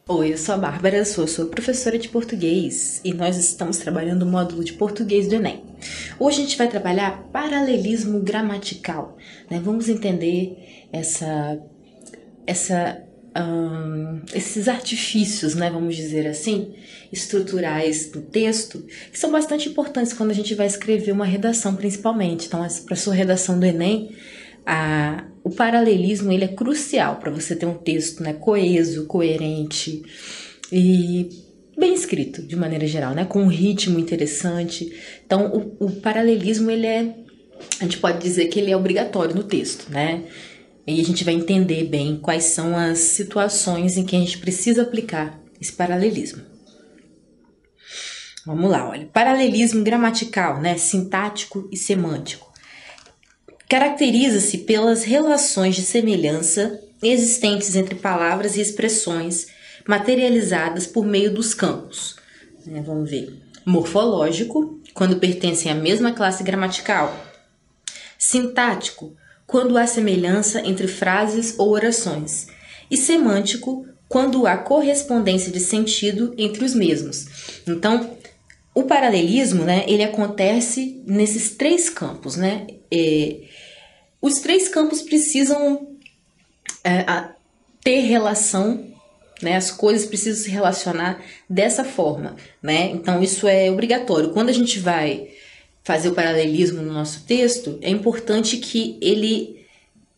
Oi, eu sou a Bárbara, sou professora de português e nós estamos trabalhando o módulo de português do Enem. Hoje a gente vai trabalhar paralelismo gramatical, né? Vamos entender esses artifícios, né, vamos dizer assim, estruturais do texto, que são bastante importantes quando a gente vai escrever uma redação, principalmente. Então, para a sua redação do Enem, o paralelismo ele é crucial para você ter um texto, né, coeso, coerente e bem escrito, de maneira geral, né, com um ritmo interessante. Então, o paralelismo, a gente pode dizer que ele é obrigatório no texto, né? E a gente vai entender bem quais são as situações em que a gente precisa aplicar esse paralelismo. Vamos lá, olha. Paralelismo gramatical, né, sintático e semântico. Caracteriza-se pelas relações de semelhança existentes entre palavras e expressões materializadas por meio dos campos. Vamos ver. Morfológico, quando pertencem à mesma classe gramatical. Sintático, quando há semelhança entre frases ou orações. E semântico, quando há correspondência de sentido entre os mesmos. Então, o paralelismo, né, ele acontece nesses três campos, né? Os três campos precisam ter relação, né? As coisas precisam se relacionar dessa forma, né? Então, isso é obrigatório. Quando a gente vai fazer o paralelismo no nosso texto, é importante que ele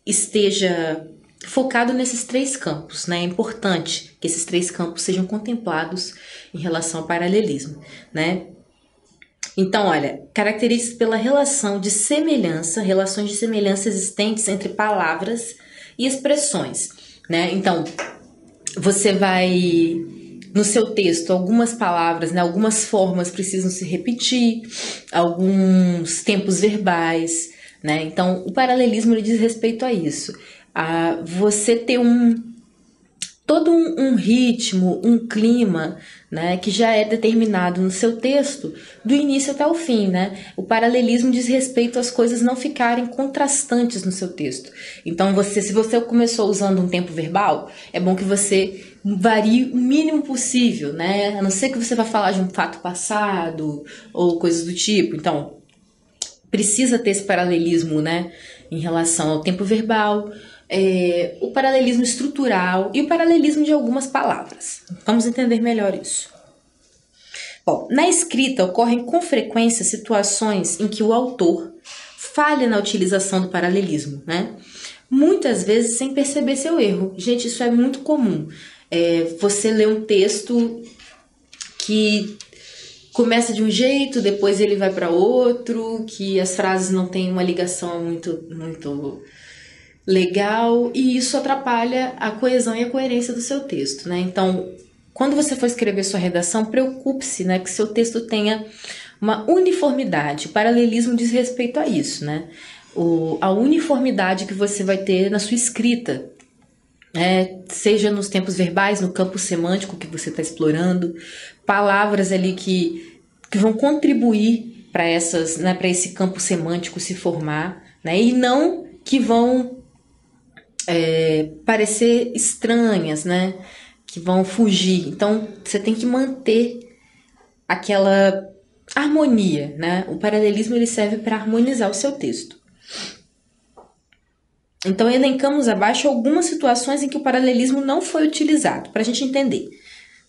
esteja focado nesses três campos, né? É importante que esses três campos sejam contemplados em relação ao paralelismo, né? Então, olha, caracteriza-se pela relações de semelhança existentes entre palavras e expressões, né? Então, você vai, no seu texto, algumas palavras, né, algumas formas precisam se repetir, alguns tempos verbais, né? Então, o paralelismo ele diz respeito a isso, a você ter todo um ritmo, um clima, né, que já é determinado no seu texto, do início até o fim, né? O paralelismo diz respeito às coisas não ficarem contrastantes no seu texto. Então, se você começou usando um tempo verbal, é bom que você varie o mínimo possível, né? A não ser que você vá falar de um fato passado ou coisas do tipo. Então, precisa ter esse paralelismo, né, em relação ao tempo verbal, o paralelismo estrutural e o paralelismo de algumas palavras. Vamos entender melhor isso. Bom, na escrita ocorrem com frequência situações em que o autor falha na utilização do paralelismo, né? Muitas vezes sem perceber seu erro. Gente, isso é muito comum. Você lê um texto que começa de um jeito, depois ele vai para outro, que as frases não têm uma ligação muito legal, e isso atrapalha a coesão e a coerência do seu texto, né? Então, quando você for escrever sua redação, preocupe-se, né, que seu texto tenha uma uniformidade. O paralelismo diz respeito a isso, né? A uniformidade que você vai ter na sua escrita, seja nos tempos verbais, no campo semântico que você está explorando, palavras ali que vão contribuir para esse campo semântico se formar, né? E não que vão parecer estranhas, né? Que vão fugir. Então, você tem que manter aquela harmonia, né? O paralelismo ele serve para harmonizar o seu texto. Então, elencamos abaixo algumas situações em que o paralelismo não foi utilizado, para a gente entender.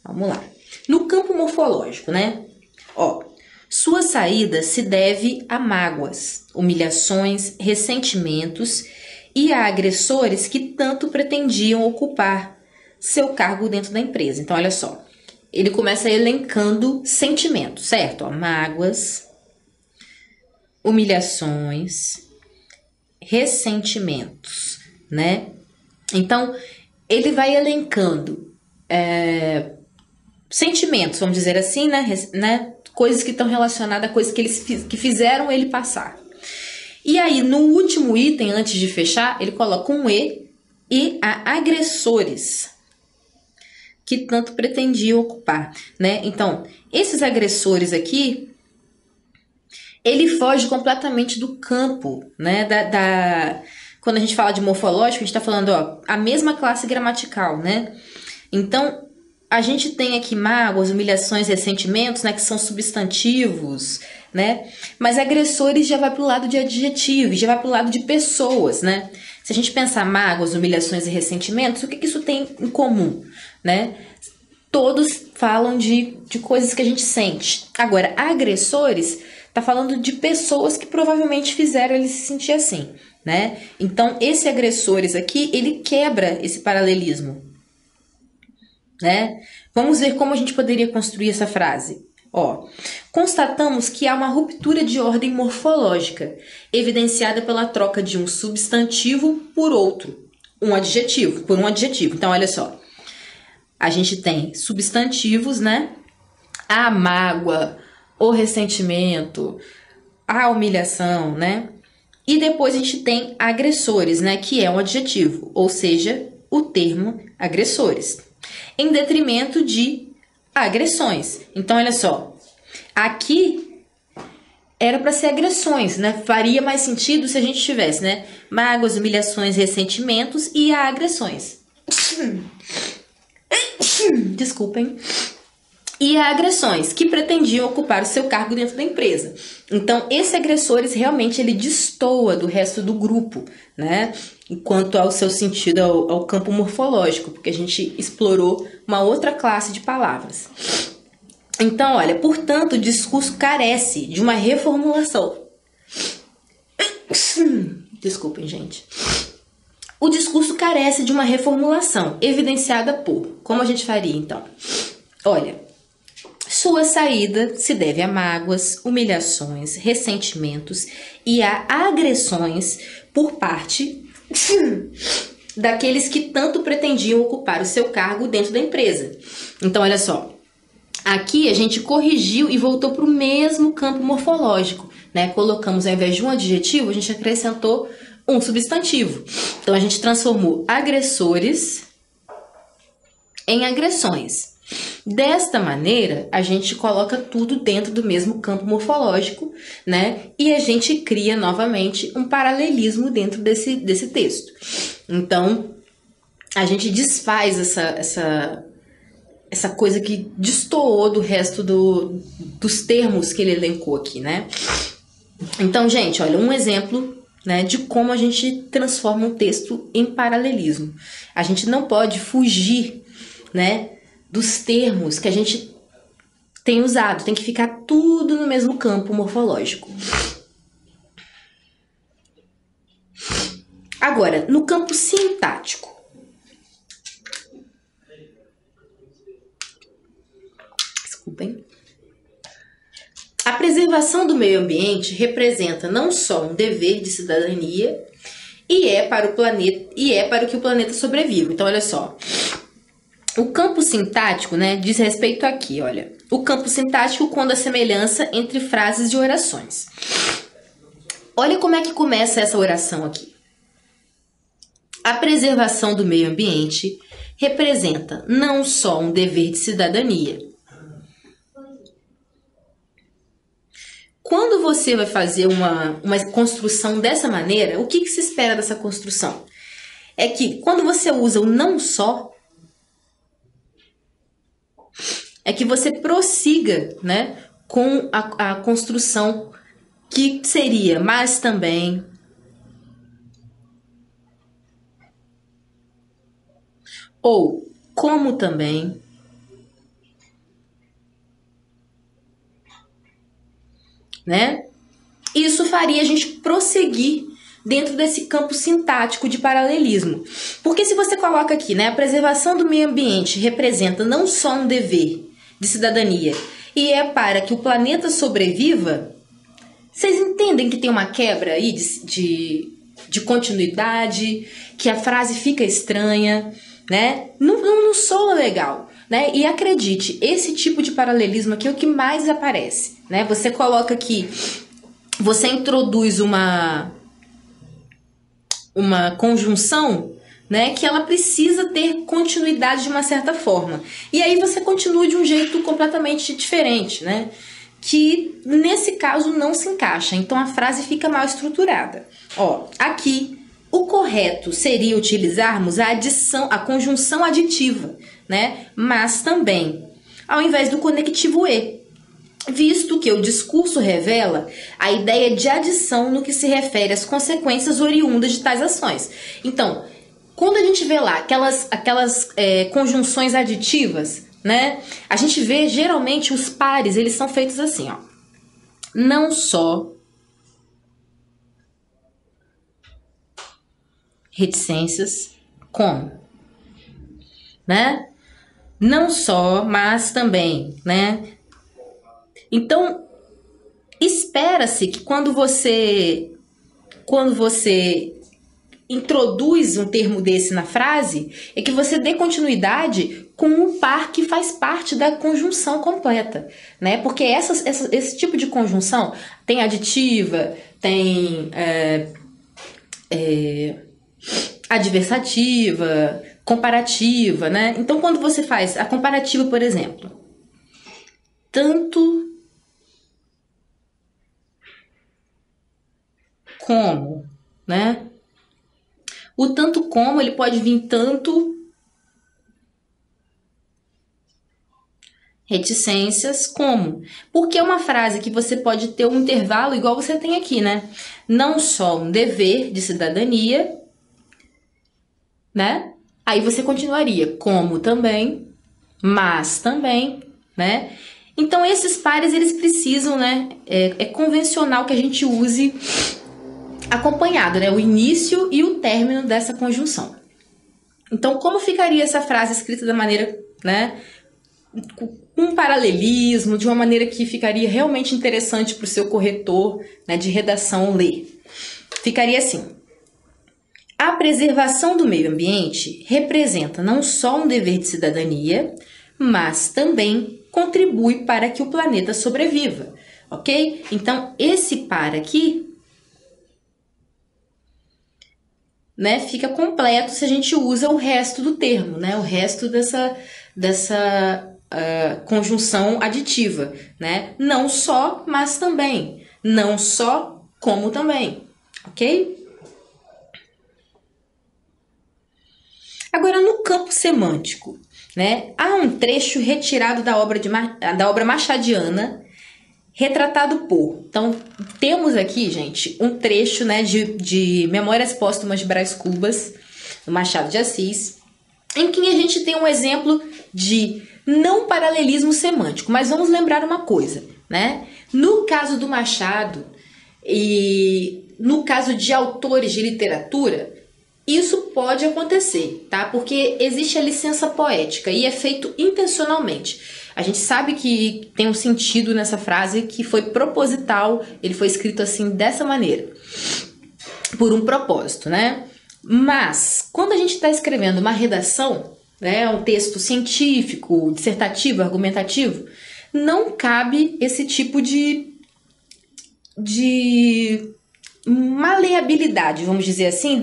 Vamos lá. No campo morfológico, né? Sua saída se deve a mágoas, humilhações, ressentimentos e a agressores que tanto pretendiam ocupar seu cargo dentro da empresa. Então, olha só. Ele começa elencando sentimentos, certo? Mágoas, humilhações, ressentimentos, né? Então, ele vai elencando sentimentos, vamos dizer assim, né? Coisas que estão relacionadas a coisas que fizeram ele passar. E aí, no último item, antes de fechar, ele coloca um e a agressores que tanto pretendiam ocupar, né? Então, esses agressores aqui, ele foge completamente do campo, né? Quando a gente fala de morfológico, a gente está falando, a mesma classe gramatical, né? Então, a gente tem aqui mágoas, humilhações, ressentimentos, né, que são substantivos, né? Mas agressores já vai para o lado de adjetivos, já vai para o lado de pessoas, né? Se a gente pensar mágoas, humilhações e ressentimentos, o que isso tem em comum, né? Todos falam de coisas que a gente sente. Agora, agressores tá falando de pessoas que provavelmente fizeram ele se sentir assim, né? Então, esse agressores aqui, ele quebra esse paralelismo, né? Vamos ver como a gente poderia construir essa frase. Ó, constatamos que há uma ruptura de ordem morfológica, evidenciada pela troca de um substantivo por outro, por um adjetivo. Então, olha só, a gente tem substantivos, né? A mágoa, o ressentimento, a humilhação, né? E depois a gente tem agressores, né? Que é um adjetivo, ou seja, o termo agressores, em detrimento de agressões. Então, olha só, aqui era para ser agressões, né? Faria mais sentido se a gente tivesse, né? Mágoas, humilhações, ressentimentos e agressões. Desculpem. E agressões que pretendiam ocupar o seu cargo dentro da empresa. Então, esse agressores realmente ele destoa do resto do grupo, né? Quanto ao seu sentido, ao campo morfológico, porque a gente explorou uma outra classe de palavras. Então, olha, portanto, o discurso carece de uma reformulação. Desculpem, gente. O discurso carece de uma reformulação, evidenciada por... Como a gente faria, então? Olha, sua saída se deve a mágoas, humilhações, ressentimentos e a agressões por parte daqueles que tanto pretendiam ocupar o seu cargo dentro da empresa. Então, olha só. Aqui a gente corrigiu e voltou para o mesmo campo morfológico, né? Colocamos, ao invés de um adjetivo, a gente acrescentou um substantivo. Então, a gente transformou agressores em agressões. Desta maneira, a gente coloca tudo dentro do mesmo campo morfológico, né? E a gente cria novamente um paralelismo dentro desse texto. Então, a gente desfaz essa coisa que destoou do resto dos termos que ele elencou aqui, né? Então, gente, olha, um exemplo, né, de como a gente transforma um texto em paralelismo. A gente não pode fugir, né, dos termos que a gente tem usado. Tem que ficar tudo no mesmo campo morfológico. Agora, no campo sintático. Desculpem. A preservação do meio ambiente representa não só um dever de cidadania e é para que o planeta sobreviva. Então, olha só. O campo sintático, né, diz respeito aqui, olha. O campo sintático quando a semelhança entre frases de orações. Olha como é que começa essa oração aqui. A preservação do meio ambiente representa não só um dever de cidadania. Quando você vai fazer uma construção dessa maneira, o que se espera dessa construção? É que quando você usa o não só, é que você prossiga, né, com a construção que seria mas também, ou como também, né? Isso faria a gente prosseguir dentro desse campo sintático de paralelismo. Porque se você coloca aqui, né, a preservação do meio ambiente representa não só um dever de cidadania e é para que o planeta sobreviva, vocês entendem que tem uma quebra aí de continuidade, que a frase fica estranha, né? Não soa legal, né? E acredite, esse tipo de paralelismo aqui é o que mais aparece, né? Você coloca aqui, você introduz uma conjunção, né, que ela precisa ter continuidade de uma certa forma. E aí você continua de um jeito completamente diferente, né? Que nesse caso não se encaixa. Então a frase fica mal estruturada. Ó, aqui o correto seria utilizarmos a conjunção aditiva, né? Mas também, ao invés do conectivo e, visto que o discurso revela a ideia de adição no que se refere às consequências oriundas de tais ações. Então, quando a gente vê lá aquelas conjunções aditivas, né? A gente vê geralmente os pares, eles são feitos assim, ó. Não só reticências, como, né? Não só, mas também, né? Então, espera-se que quando você introduz um termo desse na frase, é que você dê continuidade com um par que faz parte da conjunção completa, né? Porque esse tipo de conjunção tem aditiva, tem adversativa, comparativa, né? Então, quando você faz a comparativa, por exemplo, tanto como, né? O tanto como, ele pode vir tanto reticências como. Porque é uma frase que você pode ter um intervalo igual você tem aqui, né? Não só um dever de cidadania, né? Aí você continuaria como também, mas também, né? Então esses pares, eles precisam, né? É convencional que a gente use acompanhado, né? O início e o término dessa conjunção. Então, como ficaria essa frase escrita da maneira, né? Com um paralelismo, de uma maneira que ficaria realmente interessante para o seu corretor, né, de redação ler? Ficaria assim: a preservação do meio ambiente representa não só um dever de cidadania, mas também contribui para que o planeta sobreviva, ok? Então, esse para aqui, né, fica completo se a gente usa o resto do termo, né, o resto dessa conjunção aditiva, né? Não só, mas também. Não só, como também, ok? Agora, no campo semântico, né, há um trecho retirado da obra machadiana, retratado por... Então, temos aqui, gente, um trecho, né, de Memórias Póstumas de Brás Cubas, do Machado de Assis, em que a gente tem um exemplo de não paralelismo semântico. Mas vamos lembrar uma coisa, né? No caso do Machado e no caso de autores de literatura, isso pode acontecer, tá? Porque existe a licença poética e é feito intencionalmente. A gente sabe que tem um sentido nessa frase que foi proposital, ele foi escrito assim, dessa maneira, por um propósito, né? Mas, quando a gente está escrevendo uma redação, né, um texto científico, dissertativo, argumentativo, não cabe esse tipo de maleabilidade, vamos dizer assim,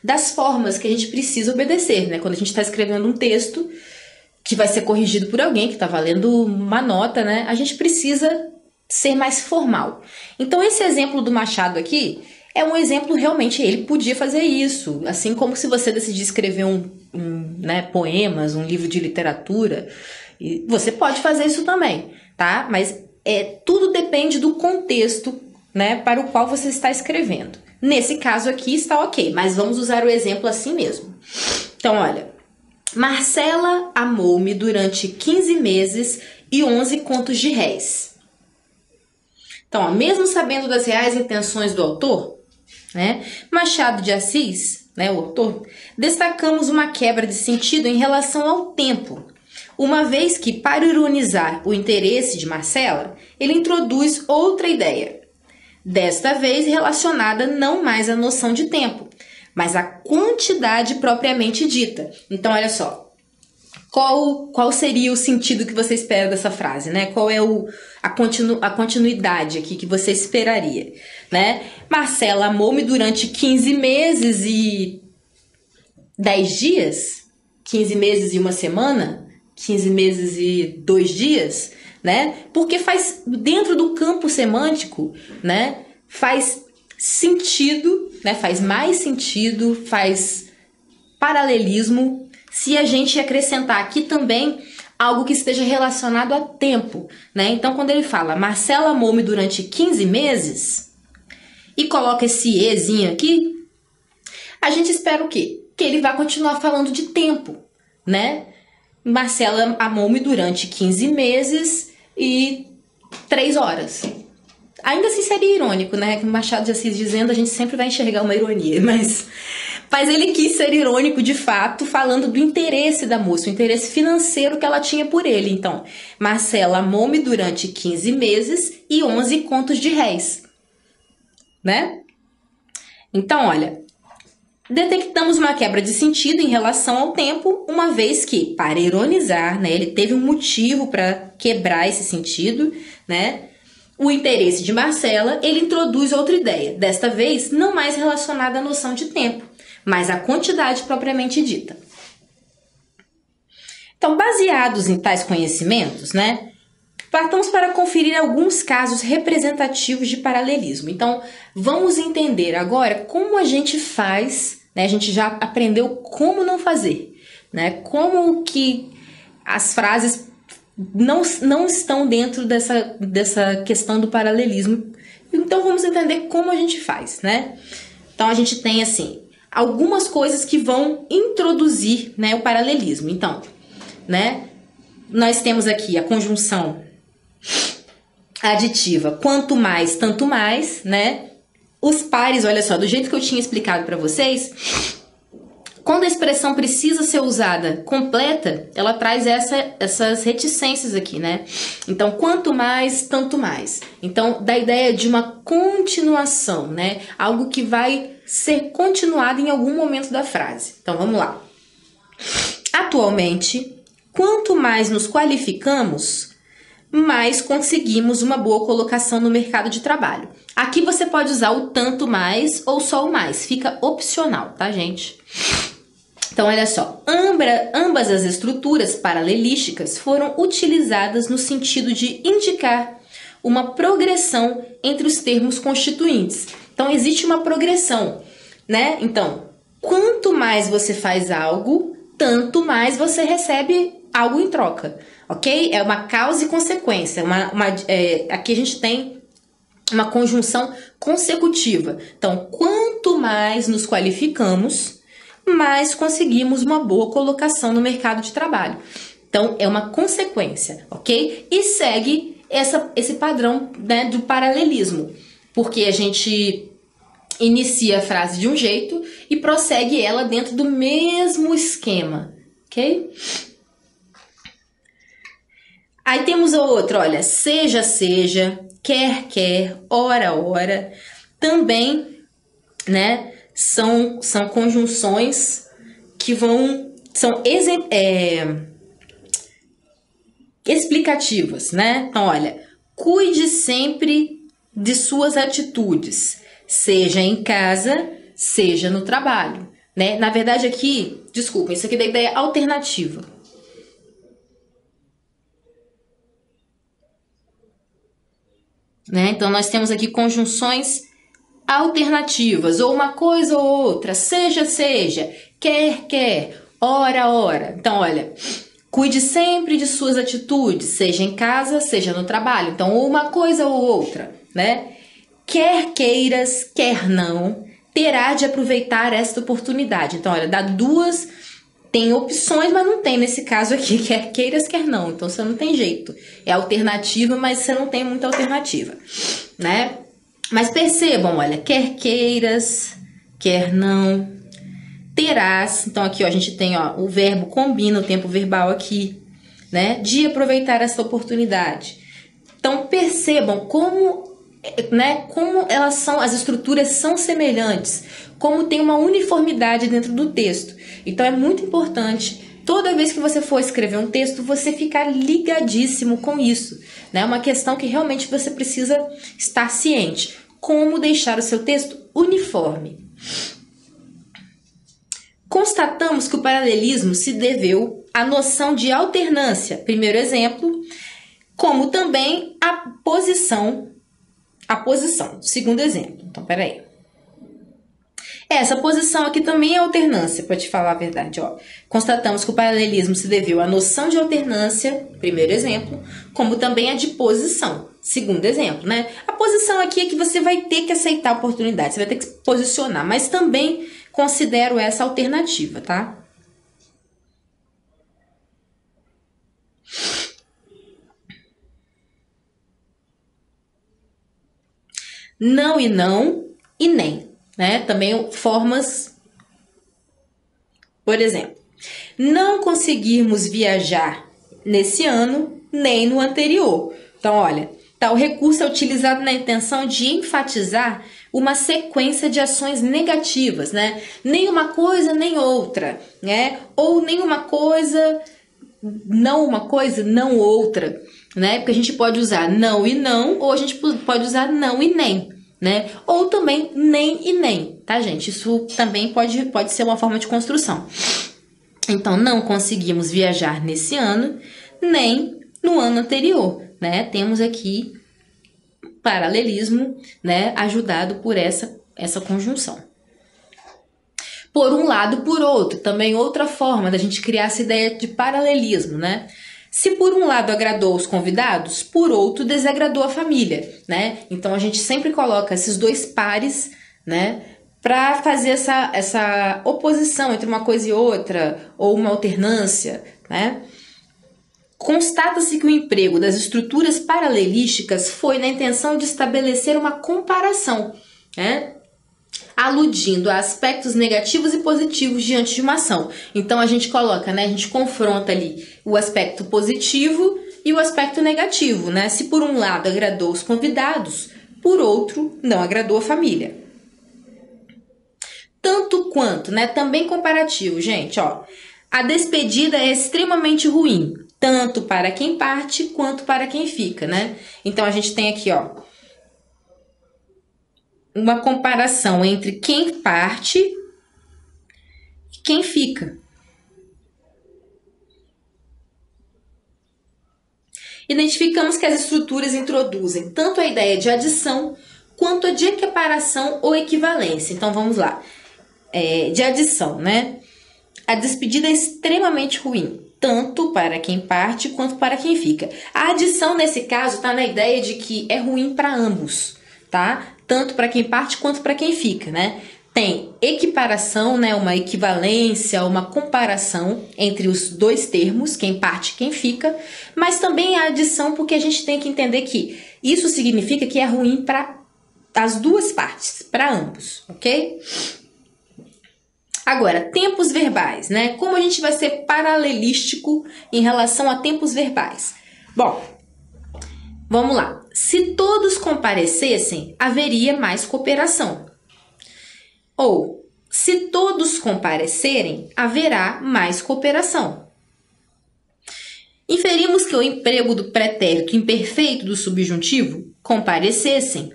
das formas que a gente precisa obedecer, né? Quando a gente está escrevendo um texto que vai ser corrigido por alguém que está valendo uma nota, né? A gente precisa ser mais formal. Então, esse exemplo do Machado aqui é um exemplo, realmente, ele podia fazer isso. Assim como se você decidir escrever né, poemas, um livro de literatura, você pode fazer isso também, tá? Mas tudo depende do contexto, né, para o qual você está escrevendo. Nesse caso aqui está ok, mas vamos usar o exemplo assim mesmo. Então, olha... Marcela amou-me durante 15 meses e 11 contos de réis. Então, ó, mesmo sabendo das reais intenções do autor, né, Machado de Assis, né, o autor, destacamos uma quebra de sentido em relação ao tempo, uma vez que, para ironizar o interesse de Marcela, ele introduz outra ideia, desta vez relacionada não mais à noção de tempo, mas a quantidade propriamente dita. Então, olha só, qual seria o sentido que você espera dessa frase, né? Qual é a continuidade aqui que você esperaria, né? Marcela amou-me durante 15 meses e 10 dias, 15 meses e uma semana, 15 meses e 2 dias, né? Porque faz, dentro do campo semântico, né? Faz sentido, né? Faz mais sentido, faz paralelismo se a gente acrescentar aqui também algo que esteja relacionado a tempo, né? Então, quando ele fala Marcela amou-me durante 15 meses e coloca esse ezinho aqui, a gente espera o quê? Que ele vai continuar falando de tempo, né? Marcela amou-me durante 15 meses e 3 horas. Ainda assim seria irônico, né? Que Machado de Assis dizendo, a gente sempre vai enxergar uma ironia, mas ele quis ser irônico de fato, falando do interesse da moça, o interesse financeiro que ela tinha por ele. Então, Marcela amou-me durante 15 meses e 11 contos de réis, né? Então, olha, detectamos uma quebra de sentido em relação ao tempo, uma vez que, para ironizar, né, ele teve um motivo para quebrar esse sentido, né? O interesse de Marcela, ele introduz outra ideia, desta vez não mais relacionada à noção de tempo, mas à quantidade propriamente dita. Então, baseados em tais conhecimentos, né, partamos para conferir alguns casos representativos de paralelismo. Então, vamos entender agora como a gente faz, né, a gente já aprendeu como não fazer, né, como que as frases não estão dentro dessa questão do paralelismo. Então, vamos entender como a gente faz, né? Então, a gente tem, assim, algumas coisas que vão introduzir, né, o paralelismo. Então, né, nós temos aqui a conjunção aditiva quanto mais, tanto mais, né? Os pares, olha só, do jeito que eu tinha explicado para vocês, quando a expressão precisa ser usada completa, ela traz essas reticências aqui, né? Então, quanto mais, tanto mais. Então, da ideia de uma continuação, né? Algo que vai ser continuado em algum momento da frase. Então, vamos lá. Atualmente, quanto mais nos qualificamos, mais conseguimos uma boa colocação no mercado de trabalho. Aqui você pode usar o tanto mais ou só o mais. Fica opcional, tá, gente? Então, olha só, ambas as estruturas paralelísticas foram utilizadas no sentido de indicar uma progressão entre os termos constituintes. Então, existe uma progressão, né? Então, quanto mais você faz algo, tanto mais você recebe algo em troca, ok? É uma causa e consequência. Aqui a gente tem uma conjunção consecutiva. Então, quanto mais nos qualificamos, mais conseguimos uma boa colocação no mercado de trabalho. Então, é uma consequência, ok? E segue esse padrão, né, do paralelismo, porque a gente inicia a frase de um jeito e prossegue ela dentro do mesmo esquema, ok? Aí temos a outra, olha, seja, seja, quer, quer, ora, ora, também, né, são conjunções que são explicativas, né? Então, olha, cuide sempre de suas atitudes, seja em casa, seja no trabalho, né? Na verdade aqui, desculpa, isso aqui é da ideia alternativa. Né? Então, nós temos aqui conjunções alternativas, ou uma coisa ou outra, seja, seja, quer, quer, ora, ora. Então, olha, cuide sempre de suas atitudes, seja em casa, seja no trabalho. Então, ou uma coisa ou outra, né? Quer queiras, quer não, terá de aproveitar esta oportunidade. Então, olha, dá duas, tem opções, mas não tem nesse caso aqui, quer queiras, quer não. Então, você não tem jeito. É alternativa, mas você não tem muita alternativa, né? Mas percebam, olha, quer queiras, quer não, terás. Então, aqui, ó, a gente tem, ó, o verbo combina o tempo verbal aqui, né? De aproveitar essa oportunidade. Então, percebam como, né, como elas são, as estruturas são semelhantes, como tem uma uniformidade dentro do texto. Então, é muito importante, toda vez que você for escrever um texto, você ficar ligadíssimo com isso, né? É uma questão que realmente você precisa estar ciente. Como deixar o seu texto uniforme. Constatamos que o paralelismo se deveu à noção de alternância, primeiro exemplo, como também a posição, segundo exemplo. Então, peraí. Essa posição aqui também é alternância, para te falar a verdade, ó. Constatamos que o paralelismo se deveu à noção de alternância, primeiro exemplo, como também a de posição, segundo exemplo, né? A posição aqui é que você vai ter que aceitar a oportunidade, você vai ter que se posicionar, mas também considero essa alternativa, tá? Não e nem, né? Também formas, por exemplo, não conseguirmos viajar nesse ano nem no anterior. Então, olha, tal recurso é utilizado na intenção de enfatizar uma sequência de ações negativas, né? Nem uma coisa, nem outra, né? Ou nem uma coisa, não outra, né? Porque a gente pode usar não e não, ou a gente pode usar não e nem, né? Ou também nem e nem, tá, gente? Isso também pode ser uma forma de construção. Então, não conseguimos viajar nesse ano, nem no ano anterior, né? Temos aqui paralelismo, né? Ajudado por essa conjunção. Por um lado, por outro, também outra forma da gente criar essa ideia de paralelismo, né? Se por um lado agradou os convidados, por outro desagradou a família, né? Então a gente sempre coloca esses dois pares, né? Para fazer essa oposição entre uma coisa e outra, ou uma alternância, né? Constata-se que o emprego das estruturas paralelísticas foi na intenção de estabelecer uma comparação, né? Aludindo a aspectos negativos e positivos diante de uma ação. Então a gente coloca, né? A gente confronta ali o aspecto positivo e o aspecto negativo, né? Se por um lado agradou os convidados, por outro não agradou a família. Tanto quanto, né? Também comparativo, gente, ó. A despedida é extremamente ruim, tanto para quem parte quanto para quem fica, né? Então a gente tem aqui, ó, uma comparação entre quem parte e quem fica. Identificamos que as estruturas introduzem tanto a ideia de adição quanto a de equiparação ou equivalência. Então vamos lá. De adição, né? A despedida é extremamente ruim, tanto para quem parte quanto para quem fica. A adição, nesse caso, está na ideia de que é ruim para ambos, tá? Tanto para quem parte quanto para quem fica, né? Tem equiparação, né? Uma equivalência, uma comparação entre os dois termos, quem parte e quem fica, mas também a adição, porque a gente tem que entender que isso significa que é ruim para as duas partes, para ambos, ok? Agora, tempos verbais, né? Como a gente vai ser paralelístico em relação a tempos verbais? Bom, vamos lá. Se todos comparecessem, haveria mais cooperação. Ou, se todos comparecerem, haverá mais cooperação. Inferimos que o emprego do pretérito imperfeito do subjuntivo, comparecessem,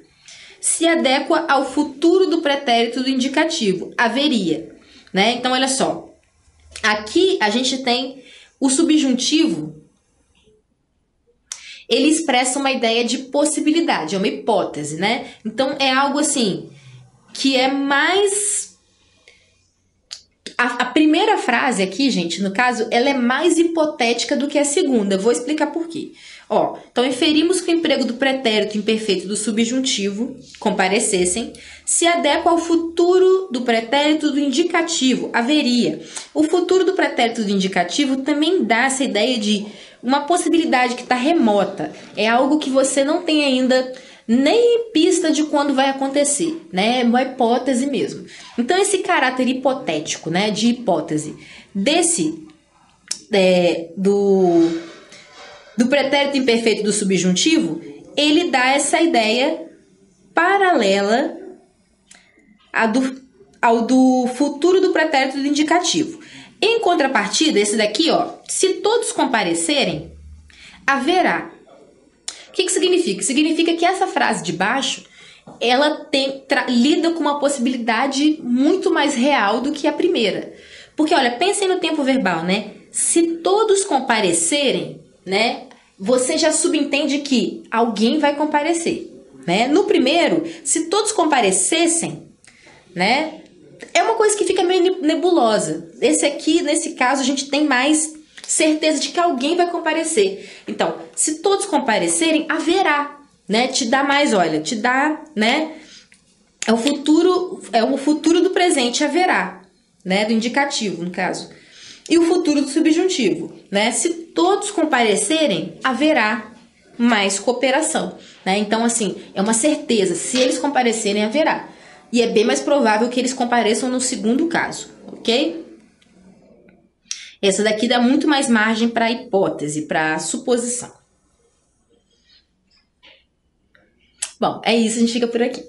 se adequa ao futuro do pretérito do indicativo, haveria. Né? Então, olha só, aqui a gente tem o subjuntivo, ele expressa uma ideia de possibilidade, é uma hipótese, né? Então, é algo assim, que é mais... A primeira frase aqui, gente, no caso, ela é mais hipotética do que a segunda, eu vou explicar por quê. Ó, então, inferimos que o emprego do pretérito imperfeito do subjuntivo, comparecessem, se adequa ao futuro do pretérito do indicativo, haveria. O futuro do pretérito do indicativo também dá essa ideia de uma possibilidade que está remota. É algo que você não tem ainda nem pista de quando vai acontecer, né? É uma hipótese mesmo. Então, esse caráter hipotético, né, de hipótese, do pretérito imperfeito do subjuntivo, ele dá essa ideia paralela ao do futuro do pretérito do indicativo. Em contrapartida, esse daqui, ó, se todos comparecerem, haverá. O que significa? Significa que essa frase de baixo, ela lida com uma possibilidade muito mais real do que a primeira. Porque, olha, pensem no tempo verbal, né? Se todos comparecerem, né? Você já subentende que alguém vai comparecer, né? No primeiro, se todos comparecessem, né? é uma coisa que fica meio nebulosa. Esse aqui, nesse caso, a gente tem mais certeza de que alguém vai comparecer. Então, se todos comparecerem, haverá, né? Te dá mais, olha, te dá, né? É o futuro do presente, haverá, né? Do indicativo, no caso. E o futuro do subjuntivo, né? Se todos comparecerem, haverá mais cooperação, né? Então, assim, é uma certeza. Se eles comparecerem, haverá. E é bem mais provável que eles compareçam no segundo caso, ok? Essa daqui dá muito mais margem para hipótese, para suposição. Bom, é isso, a gente fica por aqui.